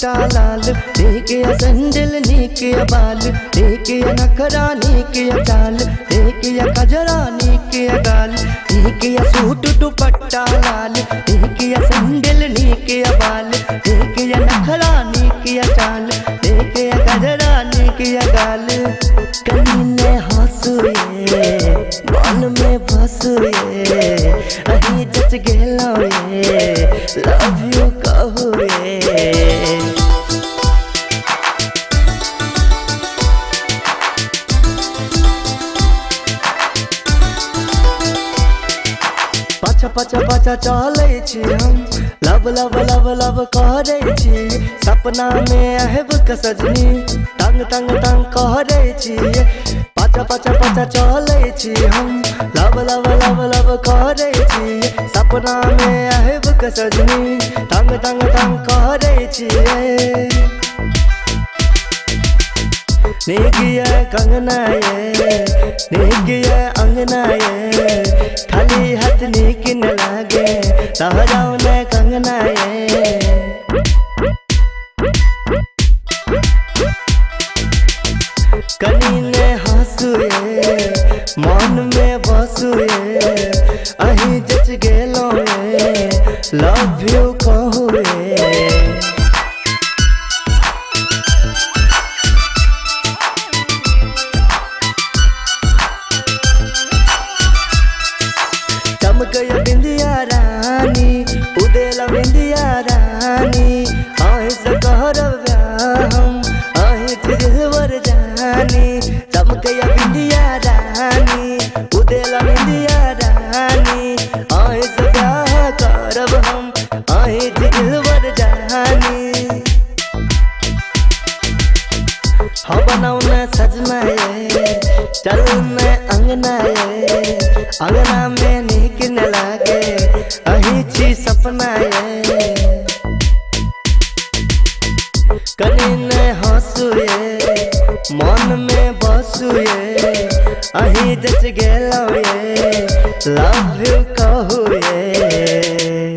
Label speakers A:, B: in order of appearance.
A: दुपट्टा लाल, देखे सैंडल नीके बाल, देखे नखरा नीके चाल, देखे कजरा नीके गाल, देखे सूट दुपट्टा लाल, देखे सैंडल नीके बाल, देखे नखरा नीके चाल, देखे कजरा नीके गाल। कमीने हंसुए मन में बसुए अही जच गेलो ये लव यू कहुए। पाछा पाछा पाछा चले छी हम, लव लव लव लव करे छी, सपना में आहब का सजनी तंग तंग तंग करे छी। पाछा पाछा पाछा चले छी हम, लव लव लव लव करे छी, सपना में आहब का सजनी तंग तंग तंग करे छी। नेगिया कंगना ये नेगिया अंगना ये, खाली हाथ नीक न लागे रह जाओ न कंगना ये। कनी ने हंसुए मन में बसुए अही जच गेलो ये लव यू कहुए। चमकया बिंदिया रानी उदेला बिंदिया रानी, आही से कहरब हम आही दिलवर जानी। चमकया बिंदिया रानी उदेला बिंदिया रानी, आही से ब्याह करब हम आही दिलवर जानी। हाँ बनाऊ न सजना ये चल न अंगना ये, अंगना में नीक न लागे अही छी सपना ये। कनी न हंसुए मन में बसुए अही जच गेलो ये लव यू कहुए।